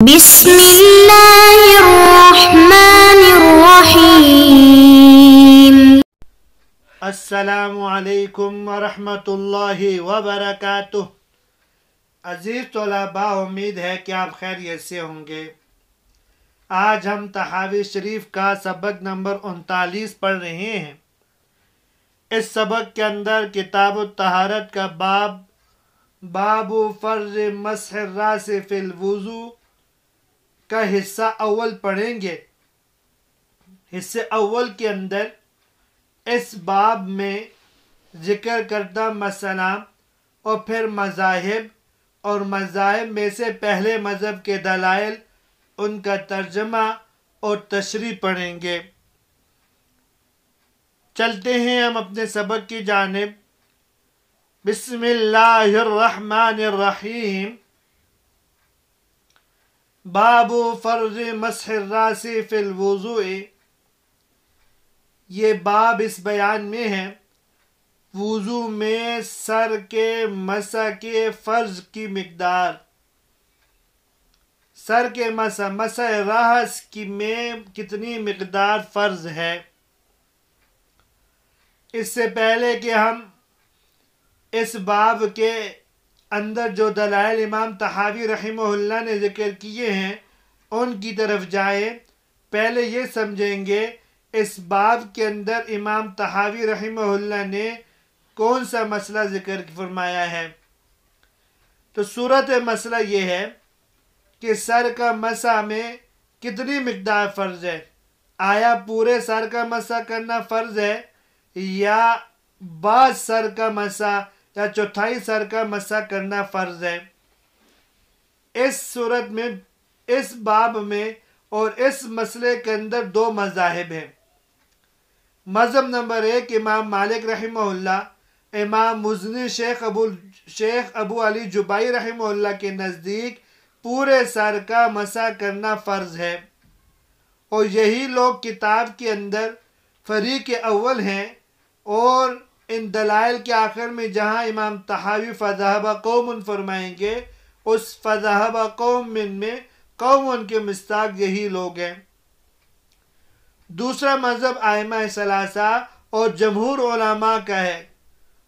بسم اللہ الرحمن الرحیم۔ السلام علیکم ورحمۃ اللہ وبرکاتہ۔ عزیز طلباء، امید ہے کہ آپ خیریت سے ہوں گے۔ آج ہم تحاوی شریف کا سبق نمبر 39 پڑھ رہے ہیں۔ اس سبق کے اندر کتاب الطہارت کا باب فرض مسح الراس فی الوضو کا حصہ اول پڑھیں گے۔ حصے اول کے اندر اس باب میں ذکر کردہ مسئلہ اور پھر مذاہب اور مذاہب میں سے پہلے مذہب کے دلائل، ان کا ترجمہ اور تشریح پڑھیں گے۔ چلتے ہیں ہم اپنے سبق کی جانب۔ بسم اللہ الرحمن الرحیم۔ باب فرض مسح الراس فی الوضوء۔ یہ باب اس بیان میں ہے وضو میں سر کے مسح کے فرض کی مقدار۔ سر کے مسح راس کی میں کتنی مقدار فرض ہے۔ اس سے پہلے کہ ہم اس باب کے اندر جو دلائل امام طحاوی رحمہ اللہ نے ذکر کیے ہیں ان کی طرف جائیں، پہلے یہ سمجھیں گے اس باب کے اندر امام طحاوی رحمہ اللہ نے کون سا مسئلہ ذکر فرمایا ہے۔ تو صورت مسئلہ یہ ہے کہ سر کا مسح میں کتنی مقدار فرض ہے۔ آیا پورے سر کا مسح کرنا فرض ہے یا بعض سر کا مسح یا چوتھائی سر کا مسح کرنا فرض ہے۔ اس صورت میں اس باب میں اور اس مسئلے کے اندر دو مذاہب ہیں۔ مذہب نمبر 1 امام مالک رحمہ اللہ، امام مزنی شیخ ابو علی جبائی رحمہ اللہ کے نزدیک پورے سر کا مسح کرنا فرض ہے، اور یہی لوگ کتاب کے اندر فریق اول ہیں۔ اور ان دلائل کے آخر میں جہاں امام طحاوی فذهب قوم فرمائیں گے، اس فذهب قوم میں قوم کے مصداق یہی لوگ ہیں۔ دوسرا مذہب ائمہ ثلاثہ اور جمہور علماء کا ہے۔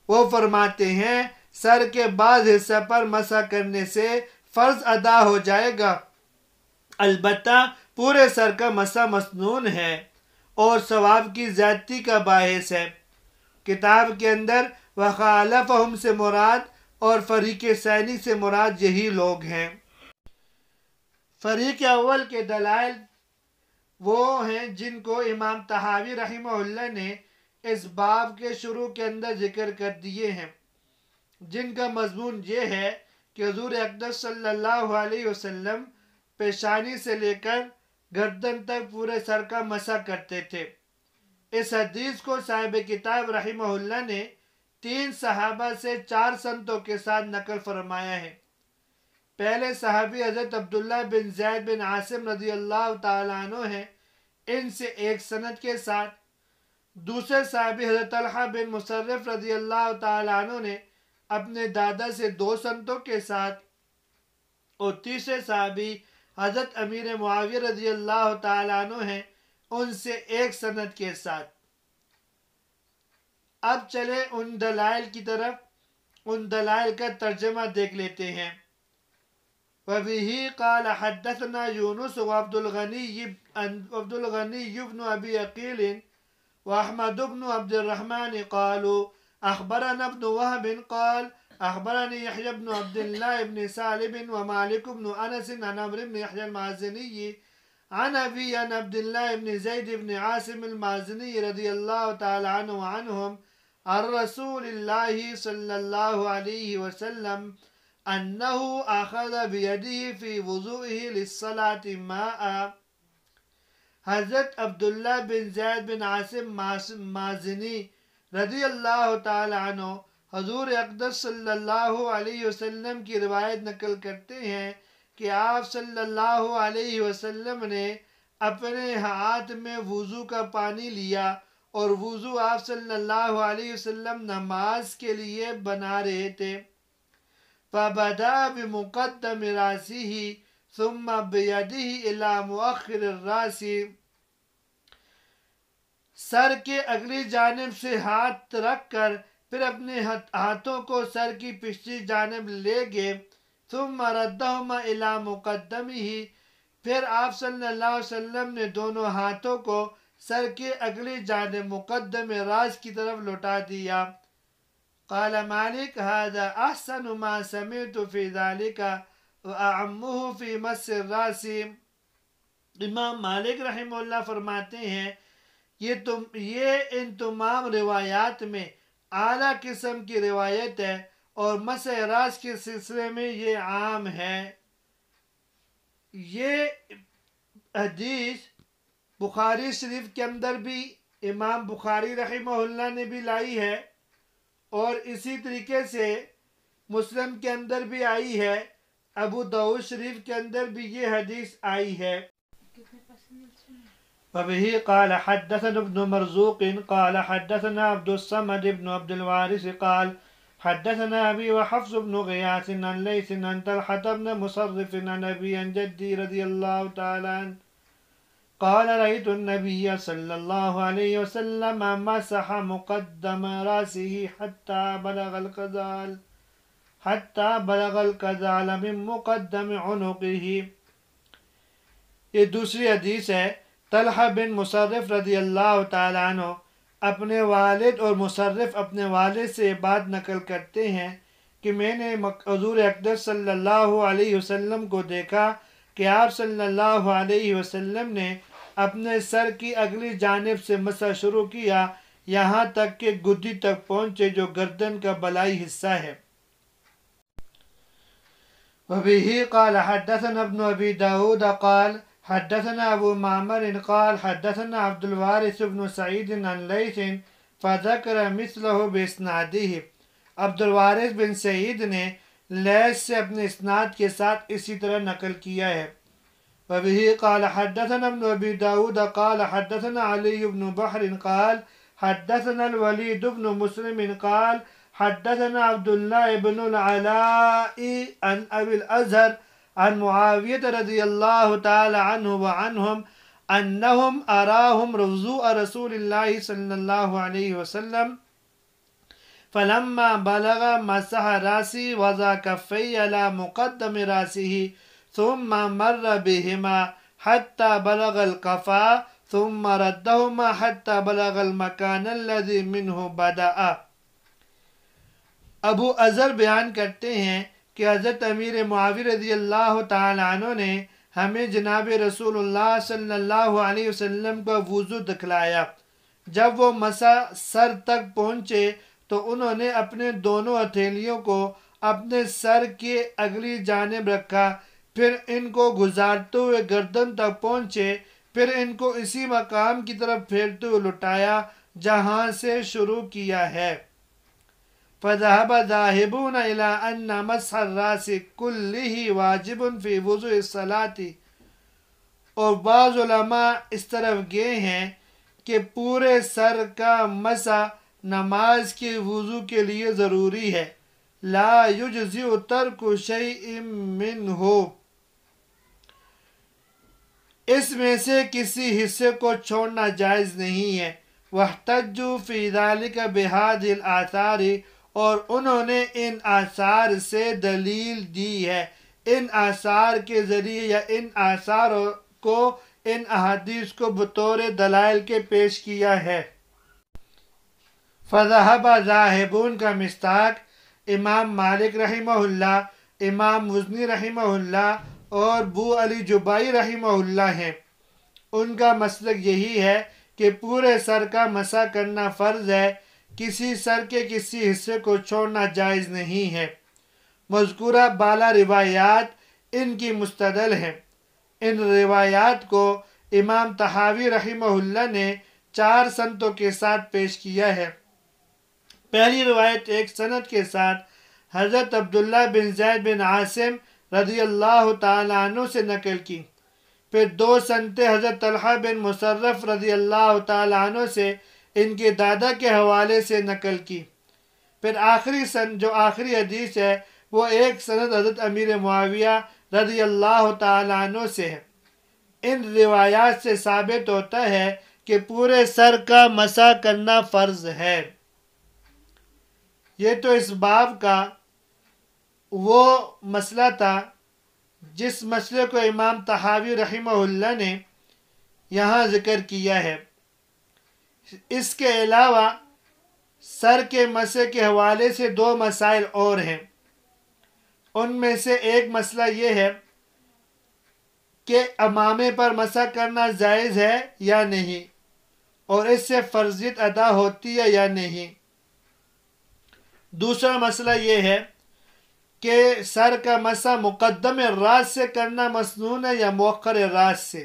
وہ فرماتے ہیں سر کے بعض حصہ پر مسح کرنے سے فرض ادا ہو جائے گا، البتہ پورے سر کا مسح مسنون ہے اور ثواب کی زیادتی کا باعث ہے۔ کتاب کے اندر وخالفہم سے مراد اور فریق ثانی سے مراد یہی لوگ ہیں۔ فریق اول کے دلائل وہ ہیں جن کو امام طحاوی رحمہ اللہ نے اس باب کے شروع کے اندر ذکر کر دیے ہیں، جن کا مضمون یہ ہے کہ حضور اقدس صلی اللہ علیہ وسلم پیشانی سے لے کر گردن تک پورے سر کا مسح کرتے تھے۔ اس حدیث کو صاحب کتاب رحمہ اللہ نے 3 صحابہ سے 4 سنتوں کے ساتھ نقل فرمایا ہے۔ پہلے صحابی حضرت عبداللہ بن زید بن عاصم رضی اللہ تعالیٰ عنہ ہیں، ان سے 1 سند کے ساتھ۔ دوسرے صحابی حضرت طلحہ بن مصرف رضی اللہ تعالیٰ عنہ نے اپنے دادا سے 2 سنتوں کے ساتھ، اور تیسرے صحابی حضرت امیر معاویہ رضی اللہ تعالیٰ عنہ ہیں، ان سے 1 سند کے ساتھ۔ اب چلے ان دلائل کی طرف، ان دلائل کا ترجمہ دیکھ لیتے ہیں۔ وَبِهِ قَالَ حَدَّثْنَا يُونُسُ وَعَبْدُ الْغَنِيُّ بْنُ أَبِي عَقِيلٍ وَأَحْمَدُ بْنُ عَبْدِ الرَّحْمَنِ قَالُوا أَخْبَرَنَا ابْنُ وَهْبٍ قَالَ أخبرني يحيى بن عبد الله بن سالم ومالك بن أنس عن عمرو بن يحيى المازني عن أبي عن عبد الله بن زيد بن عاصم المازني رضي الله تعالى عنه وعنهم عن رسول الله صلى الله عليه وسلم أنه أخذ بيده في وضوئه للصلاة ماء۔ حضرت عبداللہ بن زید بن عاصم مازنی رضی اللہ تعالی عنہ حضور اقدس صلی اللہ علیہ وسلم کی روایت نقل کرتے ہیں کہ آپ صلی اللہ علیہ وسلم نے اپنے ہاتھ میں وضو کا پانی لیا، اور وضو آپ صلی اللہ علیہ وسلم نماز کے لیے بنا رہے تھے۔ فَبَدَأَ بِمُقَدَّمِ رَأْسِهِ، ثم بیدہ الی مؤخر الراس، سر کے اگلی جانب سے ہاتھ رکھ کر پھر اپنے ہاتھوں کو سر کی پچھلی جانب لے گئے، ثم ردہما الی مقدمہ، پھر آپ صلی اللہ علیہ وسلم نے دونوں ہاتھوں کو سر کے اگلی جانب مقدم راس کی طرف لوٹا دیا۔ قال مالک هذا احسن ما سمعت فی ذلک واعمہ فی مس الراس۔ امام مالک رحمہ اللہ فرماتے ہیں یہ ان تمام روایات میں اعلیٰ قسم کی روایت ہے اور مسح راس کے سلسلے میں یہ عام ہے۔ یہ حدیث بخاری شریف کے اندر بھی امام بخاری رحمہ اللہ نے بھی لائی ہے، اور اسی طریقے سے مسلم کے اندر بھی آئی ہے، ابو داؤد شریف کے اندر بھی یہ حدیث آئی ہے۔ وبه قال حدثنا ابن مرزوق قال حدثنا عبد الصمد بن عبد الوارث قال حدثنا أبي وحفص بن غياث عن ليث عن طلحة بن مصرف عن أبي عن جدي رضي الله تعالى عنه قال رأيت النبي صلى الله عليه وسلم مسح مقدم رأسه حتى بلغ القذال من مقدم عنقه۔ یہ دوسری حدیث ہے۔ طلحہ بن مصرف رضی اللہ تعالیٰ عنہ اپنے والد اور مصرف اپنے والد سے بات نقل کرتے ہیں کہ میں نے حضور اقدس صلی اللہ علیہ وسلم کو دیکھا کہ آپ صلی اللہ علیہ وسلم نے اپنے سر کی اگلی جانب سے مسح شروع کیا یہاں تک کہ گدی تک پہنچے جو گردن کا بلائی حصہ ہے۔ وبه قال حدثنا ابن ابي داود قال حدثنا ابو معمر قال حدثنا عبد الوارث بن سعيد عن ليث فذكر مثله باسناده۔ عبد الوارث بن سعید نے لیث سے اپنے اسناد کے ساتھ اسی طرح نقل کیا ہے۔ وبه قال حدثنا ابن ابي داود قال حدثنا علي بن بحر قال حدثنا الوليد بن مسلم قال حدثنا عبد الله بن العلاء عن ابي الازهر عن معاوية رضي الله تعالى عنه وعنهم انهم اراهم وضوء رسول الله صلى الله عليه وسلم فلما بلغ مسح راسي وضع كفي على مقدم راسه ثم مر بهما حتى بلغ القفا ثم ردهما حتى بلغ المكان الذي منه بدأ۔ ابو اذر بیان کرتے ہیں کہ حضرت امیر معاویہ رضی اللہ تعالی عنہ نے ہمیں جناب رسول اللہ صلی اللہ علیہ وسلم کا وضو دکھلایا۔ جب وہ مسح سر تک پہنچے تو انہوں نے اپنے دونوں ہتھیلیوں کو اپنے سر کی اگلی جانب رکھا، پھر ان کو گزارتے ہوئے گردن تک پہنچے، پھر ان کو اسی مقام کی طرف پھیرتے ہوئے لٹایا جہاں سے شروع کیا ہے۔ فَذَهَبَ ذَاهِبُونَ إِلَىٰ أَنَّ مَسْحَ الرَّاسِ كُلِّهِ وَاجِبٌ فِي وُضُوءِ الصَّلَاةِ، اور بعض علماء اس طرف گئے ہیں کہ پورے سر کا مسح نماز کے وضو کے لیے ضروری ہے، لا يُجْزِئُ تَرْكُ شَيْءٍ مِّنْهُ، اس میں سے کسی حصے کو چھوڑنا جائز نہیں ہے۔ وَاحْتَجُّوا فِي ذَلِكَ بِهَذِهِ الْآثَارِ، اور انہوں نے ان آثار سے دلیل دی ہے، ان آثار کے ذریعے یا ان آثار کو ان احادیث کو بطور دلائل کے پیش کیا ہے۔ فَذَهَبَ ذَاهِبُونَ کا مصداق امام مالک رحمہ اللہ، امام مزنی رحمہ اللہ اور بو علی جبائی رحمہ اللہ ہیں۔ ان کا مسلک یہی ہے کہ پورے سر کا مسح کرنا فرض ہے، کسی سر کے کسی حصے کو چھوڑنا جائز نہیں ہے۔ مذکورہ بالا روایات ان کی مستدل ہیں۔ ان روایات کو امام طحاوی رحمہ اللہ نے 4 سندوں کے ساتھ پیش کیا ہے۔ پہلی روایت ایک سند کے ساتھ حضرت عبداللہ بن زید بن عاصم رضی اللہ تعالیٰ عنہ سے نقل کی، پھر 2 سندیں حضرت طلحہ بن مصرف رضی اللہ تعالیٰ عنہ سے ان کے دادا کے حوالے سے نقل کی، پھر آخری سند جو آخری حدیث ہے وہ ایک سند حضرت امیر معاویہ رضی اللہ تعالیٰ عنہ سے ہے۔ ان روایات سے ثابت ہوتا ہے کہ پورے سر کا مسح کرنا فرض ہے۔ یہ تو اس باب کا وہ مسئلہ تھا جس مسئلے کو امام طحاوی رحمہ اللہ نے یہاں ذکر کیا ہے۔ اس کے علاوہ سر کے مسح کے حوالے سے دو مسائل اور ہیں۔ ان میں سے ایک مسئلہ یہ ہے کہ عمامے پر مسح کرنا جائز ہے یا نہیں، اور اس سے فرضیت ادا ہوتی ہے یا نہیں۔ دوسرا مسئلہ یہ ہے کہ سر کا مسح مقدم راس سے کرنا مسنون ہے یا مؤخر راس سے۔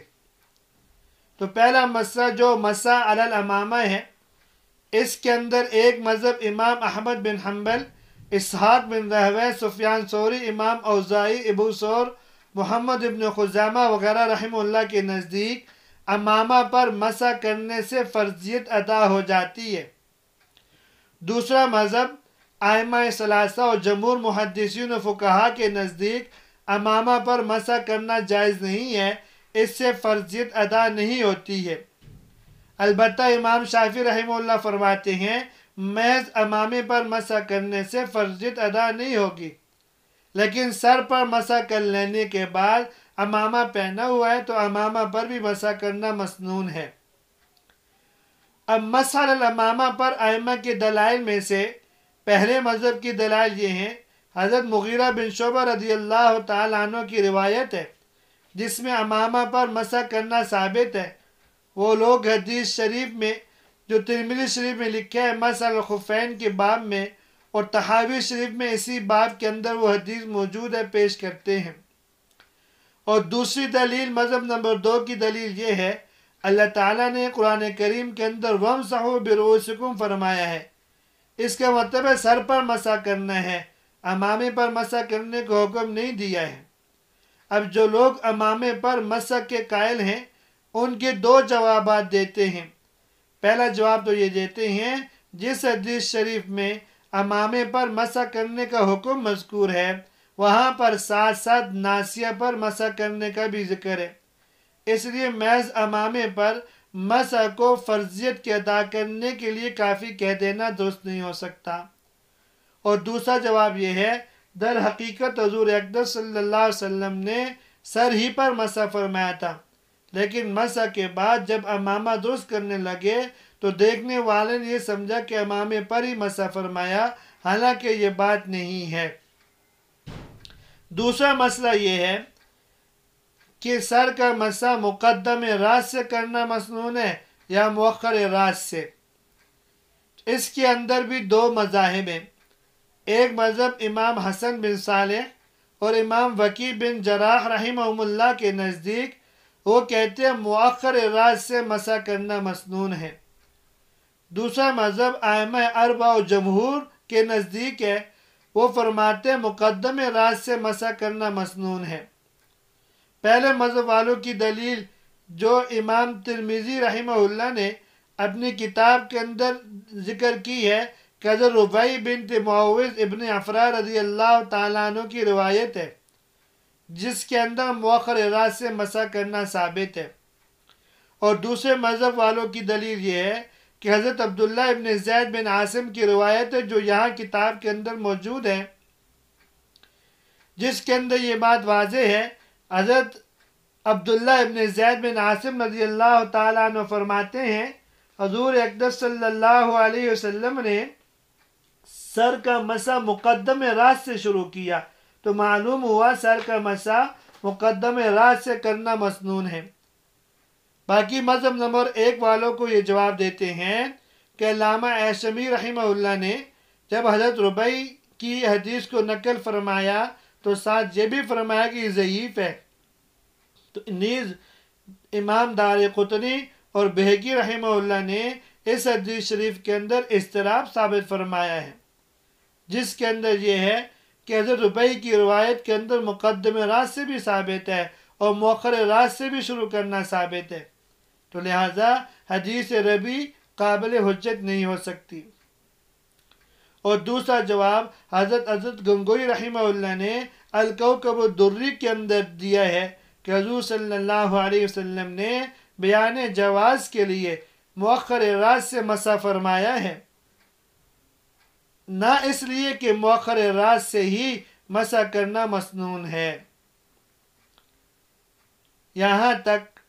تو پہلا مسئلہ جو مسح علی العمامہ ہے، اس کے اندر ایک مذہب امام احمد بن حنبل، اسحاق بن راہویہ، سفیان ثوری، امام اوزاعی، ابو ثور، محمد ابن خزامہ وغیرہ رحمہ اللہ کے نزدیک عمامہ پر مسح کرنے سے فرضیت ادا ہو جاتی ہے۔ دوسرا مذہب ائمہ ثلاثہ اور جمہور محدثین و فقہا کے نزدیک عمامہ پر مسح کرنا جائز نہیں ہے، اس سے فرضیت ادا نہیں ہوتی ہے۔ البتہ امام شافعی رحمہ اللہ فرماتے ہیں محض عمامے پر مسح کرنے سے فرضیت ادا نہیں ہوگی، لیکن سر پر مسح کر لینے کے بعد عمامہ پہنا ہوا ہے تو عمامہ پر بھی مسح کرنا مسنون ہے۔ اب مسح علی العمامہ پر ائمہ کے دلائل میں سے پہلے مذہب کی دلائل یہ ہیں، حضرت مغیرہ بن شعبہ رضی اللہ تعالیٰ عنہ کی روایت ہے جس میں عمامہ پر مسح کرنا ثابت ہے۔ وہ لوگ حدیث شریف میں جو ترمذی شریف میں لکھا ہے مسح الخفین کے باب میں، اور طحاوی شریف میں اسی باب کے اندر وہ حدیث موجود ہے، پیش کرتے ہیں۔ اور دوسری دلیل مذہب نمبر 2 کی دلیل یہ ہے، اللہ تعالیٰ نے قرآن کریم کے اندر وَامْسَحُوا بِرُؤُوسِكُمْ فرمایا ہے، اس کا مطلب ہے سر پر مسح کرنا ہے، عمامے پر مسح کرنے کو حکم نہیں دیا ہے۔ اب جو لوگ عمامے پر مسح کے قائل ہیں ان کے دو جوابات دیتے ہیں۔ پہلا جواب تو یہ دیتے ہیں جس حدیث شریف میں عمامے پر مسح کرنے کا حکم مذکور ہے وہاں پر ساتھ ساتھ ناسیہ پر مسح کرنے کا بھی ذکر ہے، اس لیے محض عمامے پر مسح کو فرضیت کے ادا کرنے کے لیے کافی کہہ دینا درست نہیں ہو سکتا۔ اور دوسرا جواب یہ ہے، در حقیقت حضور اقدس صلی اللہ علیہ وسلم نے سر ہی پر مسح فرمایا تھا، لیکن مسح کے بعد جب عمامہ درست کرنے لگے تو دیکھنے والے نے یہ سمجھا کہ عمامے پر ہی مسح فرمایا، حالانکہ یہ بات نہیں ہے۔ دوسرا مسئلہ یہ ہے کہ سر کا مسح مقدم راس سے کرنا مسنون ہے یا مؤخر راس سے۔ اس کے اندر بھی دو مذاہب ہیں۔ ایک مذہب امام حسن بن صالح اور امام وکیع بن جراح رحمہم اللہ کے نزدیک وہ کہتے ہیں مؤخر راس سے مسح کرنا مسنون ہے۔ دوسرا مذہب ائمہ اربعہ و جمہور کے نزدیک ہے، وہ فرماتے ہیں مقدم راس سے مسح کرنا مسنون ہے۔ پہلے مذہب والوں کی دلیل جو امام ترمذی رحمہ اللہ نے اپنی کتاب کے اندر ذکر کی ہے کہ حضرت ربیع بنت معوذ ابن عفراء رضی اللہ تعالیٰ عنہ کی روایت ہے جس کے اندر مؤخر راس سے مسح کرنا ثابت ہے۔ اور دوسرے مذہب والوں کی دلیل یہ ہے کہ حضرت عبداللہ ابن زید بن عاصم کی روایت ہے جو یہاں کتاب کے اندر موجود ہے، جس کے اندر یہ بات واضح ہے۔ حضرت عبداللہ ابن زید بن عاصم رضی اللہ تعالیٰ عنہ فرماتے ہیں حضور اقدس صلی اللہ علیہ وسلم نے سر کا مسح مقدم راس سے شروع کیا، تو معلوم ہوا سر کا مسح مقدم راس سے کرنا مسنون ہے۔ باقی مذہب نمبر 1 والوں کو یہ جواب دیتے ہیں کہ علامہ ایشمی رحمہ اللہ نے جب حضرت ربیع کی حدیث کو نقل فرمایا تو ساتھ یہ بھی فرمایا کہ یہ ضعیف ہے، تو نیز امام دارقطنی اور بہقی رحمہ اللہ نے اس حدیث شریف کے اندر اضطراب ثابت فرمایا ہے، جس کے اندر یہ ہے کہ حضرت ربیع کی روایت کے اندر مقدم راس سے بھی ثابت ہے اور مؤخر راس سے بھی شروع کرنا ثابت ہے، تو لہذا حدیث ربیع قابل حجت نہیں ہو سکتی۔ اور دوسرا جواب حضرت گنگوئی رحمہ اللہ نے الکوکب الدری کے اندر دیا ہے کہ حضور صلی اللہ علیہ وسلم نے بیان جواز کے لیے مؤخر راس سے مسح فرمایا ہے، نہ اس لیے کہ مؤخر راس سے ہی مسح کرنا مسنون ہے۔ یہاں تک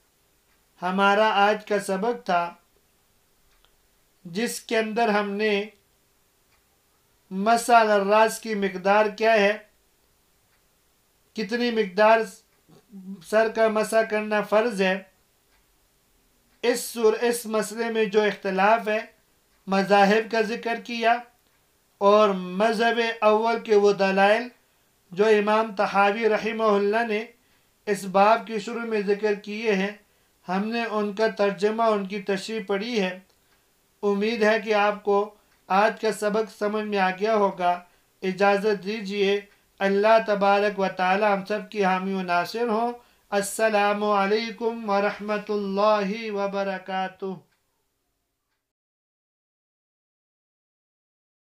ہمارا آج کا سبق تھا، جس کے اندر ہم نے مسح علی الراس کی مقدار کیا ہے، کتنی مقدار سر کا مسح کرنا فرض ہے، اس مسئلے میں جو اختلاف ہے مذاہب کا ذکر کیا، اور مذہب اول کے وہ دلائل جو امام طحاوی رحمہ اللہ نے اس باب کی شروع میں ذکر کیے ہیں، ہم نے ان کا ترجمہ، ان کی تشریح پڑھی ہے۔ امید ہے کہ آپ کو آج کا سبق سمجھ میں آ گیا ہوگا۔ اجازت دیجیے، اللہ تبارک و تعالی ہم سب کی حامی و ناصر ہوں۔ السلام علیکم ورحمۃ اللہ وبرکاتہ۔